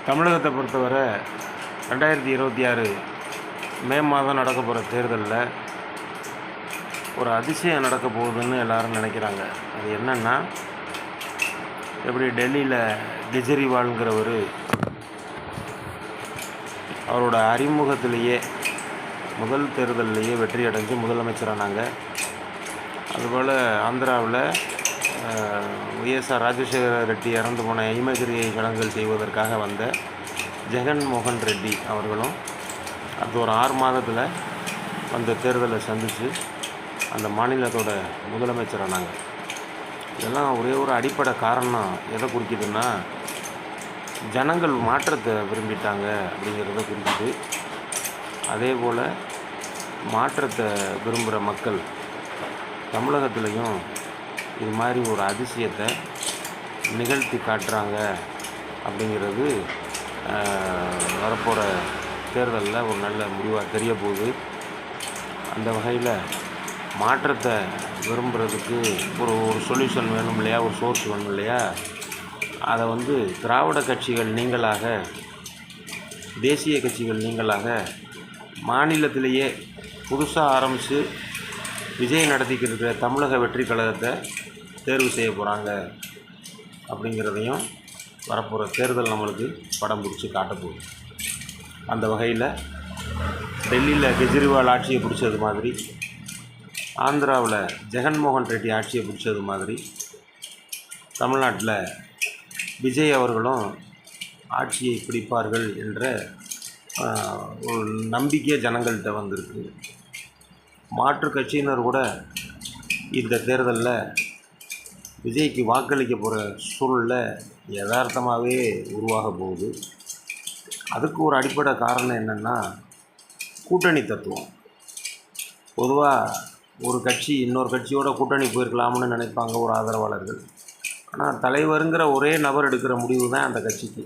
தமிழகத்தை பொறுத்தவரை 2026 மே மாதம் நடக்க போகிற தேர்தலில் ஒரு அதிசயம் நடக்க போகுதுன்னு எல்லோரும் நினைக்கிறாங்க. அது என்னென்னா, எப்படி டெல்லியில் கெஜ்ரிவால்ங்கிறவர் அவரோட அறிமுகத்திலேயே முதல் தேர்தலிலேயே வெற்றி அடைஞ்சு முதலமைச்சரானாங்க. அதுபோல் ஆந்திராவில் ஒய்எஸ்ஆர் ராஜசேகர ரெட்டி இறந்து போன ஐமகிரியை சடங்குகள் செய்வதற்காக வந்த ஜெகன்மோகன் ரெட்டி அவர்களும் அது ஒரு 6 மாதத்தில் அந்த தேர்தலை சந்தித்து அந்த மாநிலத்தோட முதலமைச்சரானாங்க. இதெல்லாம் ஒரே ஒரு அடிப்படை காரணம் எதை குறிக்குதுன்னா, ஜனங்கள் மாற்றத்தை விரும்பிட்டாங்க அப்படிங்கிறத குறிக்குது. அதே போல் மாற்றத்தை விரும்புகிற மக்கள் தமிழகத்துலேயும் இது மாதிரி ஒரு அதிசயத்தை நிகழ்த்தி காட்டுறாங்க அப்படிங்கிறது வரப்போகிற தேர்தலில் ஒரு நல்ல முடிவாக தெரிய போகுது. அந்த வகையில் மாற்றத்தை விரும்புகிறதுக்கு ஒரு சொல்யூஷன் வேணும் இல்லையா, ஒரு சோர்ஸ் வேணும் இல்லையா. அதை திராவிட கட்சிகள் நீங்களாக, தேசிய கட்சிகள் நீங்களாக மாநிலத்திலேயே புதுசாக ஆரம்பித்து விஜய் நடத்திக்கிட்டு இருக்கிற தமிழக வெற்றி கழகத்தை தேர்வு செய்ய போகிறாங்க அப்படிங்கிறதையும் வரப்போகிற தேர்தல் நம்மளுக்கு படம் பிடிச்சி காட்டப்போகுது. அந்த வகையில் டெல்லியில் கெஜ்ரிவால் ஆட்சியை பிடிச்சது மாதிரி, ஆந்திராவில் ஜெகன்மோகன் ரெட்டி ஆட்சியை பிடிச்சது மாதிரி, தமிழ்நாட்டில் விஜய் அவர்களும் ஆட்சியை பிடிப்பார்கள் என்ற ஒரு நம்பிக்கை ஜனங்கள்கிட்ட வந்திருக்கு. மாற்று கட்சியினர் கூட இந்த தேர்தலில் விஜய்க்கு வாக்களிக்க போகிற சூழலை யதார்த்தமாகவே உருவாக போகுது. அதுக்கு ஒரு அடிப்படை காரணம் என்னென்னா, கூட்டணி தத்துவம். பொதுவாக ஒரு கட்சி இன்னொரு கட்சியோட கூட்டணி போயிருக்கலாம்னு நினைப்பாங்க ஒரு ஆதரவாளர்கள். ஆனால் தலைவருங்கிற ஒரே நபர் எடுக்கிற முடிவு தான் அந்த கட்சிக்கு.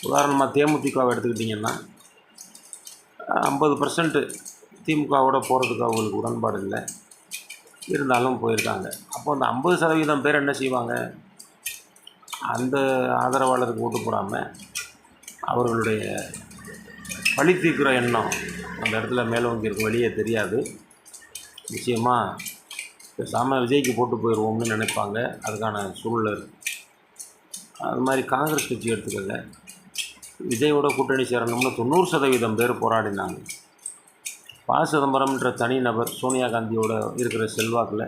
உதாரணமாக தேமுதிகவை எடுத்துக்கிட்டிங்கன்னா 50% திமுகவோட போகிறதுக்கு அவங்களுக்கு உடன்பாடு இல்லை, இருந்தாலும் போயிருக்காங்க. அப்போ அந்த 50% பேர் என்ன செய்வாங்க, அந்த ஆதரவாளருக்கு ஓட்டு போடாமல் அவர்களுடைய பழி தீர்க்கிற எண்ணம் அந்த இடத்துல மேலோங்கி இருக்கும், வெளியே தெரியாது. நிச்சயமாக பேசாமல் விஜய்க்கு போட்டு போயிடுவோம்னு நினைப்பாங்க. அதுக்கான சூழல் இருக்குது. அது மாதிரி காங்கிரஸ் கட்சி எடுத்துக்கல, விஜயோட கூட்டணி சேரணும்னு 90% பேர் போராடினாங்க. சிதம்பரம்ன்ற தனிநபர் சோனியா காந்தியோட இருக்கிற செல்வாக்கில்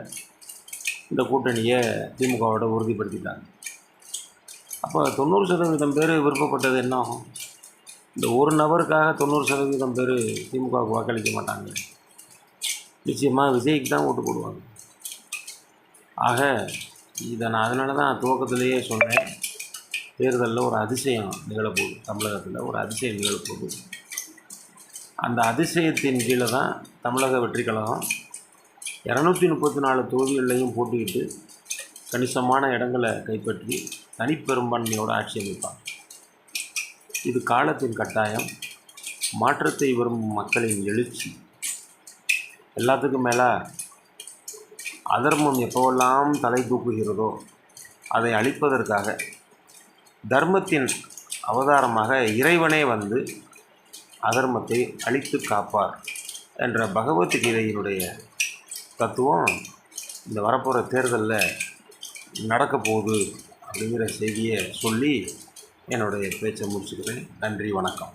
இந்த கூட்டணியை திமுகவோட உறுதிப்படுத்திட்டாங்க. அப்போ 90% பேர் விருப்பப்பட்டது என்ன ஆகும்? இந்த ஒரு நபருக்காக 90% பேர் திமுகவுக்கு வாக்களிக்க மாட்டாங்க. நிச்சயமாக விஜய்க்கு தான் ஓட்டு போடுவாங்க. ஆக இதை நான் அதனால தான் துவக்கத்திலேயே சொன்னேன், தேர்தலில் ஒரு அதிசயம் நிகழப்போகுது. தமிழகத்தில் ஒரு அதிசயம் நிகழப்போகுது. அந்த அதிசயத்தின் கீழே தான் தமிழக வெற்றி கழகம் 234 தொகுதிகளிலையும் போட்டியிட்டு கணிசமான இடங்களை கைப்பற்றி தனிப்பெரும்பான்மையோடு ஆட்சி அமைப்பாங்க. இது காலத்தின் கட்டாயம், மாற்றத்தை விரும்பும் மக்களின் எழுச்சி. எல்லாத்துக்கும் மேலே அதர்மம் எப்போவெல்லாம் தலை தூக்குகிறதோ அதை அழிப்பதற்காக தர்மத்தின் அவதாரமாக இறைவனே அதர்மத்தை அழித்து காப்பார் என்ற பகவத்கீதையினுடைய தத்துவம் இந்த வரப்போகிற தேர்தலில் நடக்க போகுது அப்படிங்கிற செய்தியை சொல்லி என்னுடைய பேச்சை முடிச்சுக்கிறேன். நன்றி, வணக்கம்.